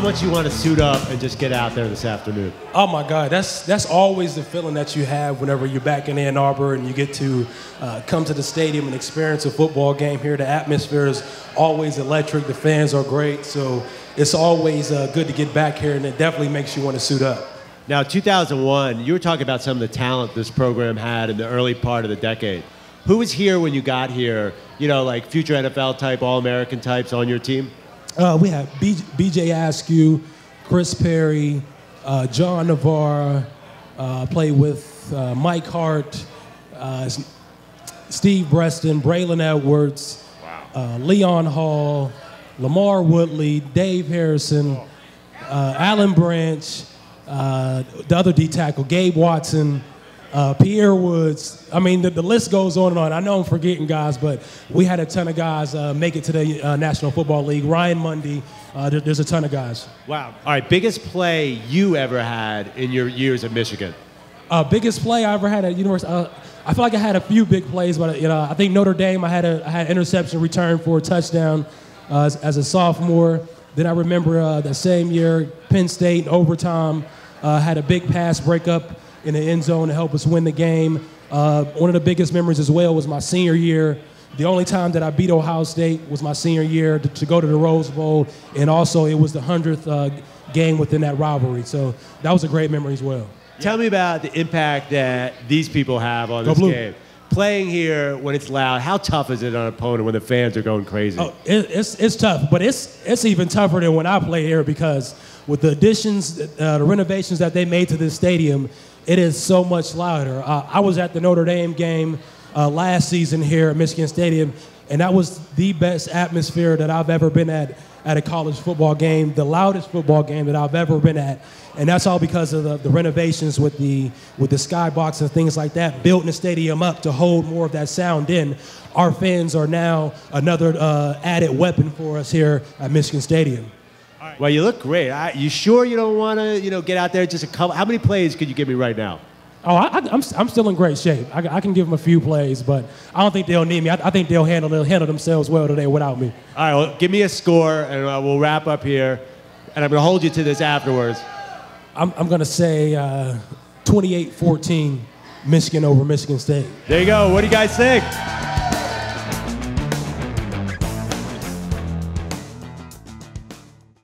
much you want to suit up and just get out there this afternoon? Oh my God, that's always the feeling that you have whenever you're back in Ann Arbor and you get to come to the stadium and experience a football game here. The atmosphere is always electric. The fans are great, so it's always good to get back here, and it definitely makes you want to suit up. Now, 2001, you were talking about some of the talent this program had in the early part of the decade. Who was here when you got here? You know, like future NFL type, All-American types on your team? We have B.J. Askew, Chris Perry, John Navarre, played with Mike Hart, Steve Breston, Braylon Edwards, Leon Hall, Lamar Woodley, Dave Harrison, Alan Branch, the other D tackle, Gabe Watson, Pierre Woods. I mean, the list goes on and on. I know I'm forgetting guys, but we had a ton of guys make it to the National Football League. Ryan Mundy, there's a ton of guys. Wow. All right, biggest play you ever had in your years at Michigan? Biggest play I ever had at University. I feel like I had a few big plays, but I think Notre Dame, I had interception return for a touchdown as a sophomore. Then I remember the same year, Penn State, overtime, had a big pass breakup in the end zone to help us win the game. One of the biggest memories as well was my senior year. The only time that I beat Ohio State was my senior year to go to the Rose Bowl, and also it was the 100th game within that rivalry. So that was a great memory as well. Tell me about the impact that these people have on this game. Playing here when it's loud, how tough is it on an opponent when the fans are going crazy? Oh, it's tough, but it's even tougher than when I play here because with the additions, the renovations that they made to this stadium, it is so much louder. I was at the Notre Dame game last season here at Michigan Stadium, and that was the best atmosphere that I've ever been at a college football game, the loudest football game that I've ever been at. And that's all because of the renovations with the skybox and things like that, building the stadium up to hold more of that sound in. Our fans are now another added weapon for us here at Michigan Stadium. Well, you look great. You sure you don't want to, get out there just a couple? How many plays could you give me right now? Oh, I'm still in great shape. I can give them a few plays, but I don't think they'll need me. I think they'll handle themselves well today without me. All right, well, give me a score, and we'll wrap up here. And I'm going to hold you to this afterwards. I'm going to say 28-14, Michigan over Michigan State. There you go. What do you guys think?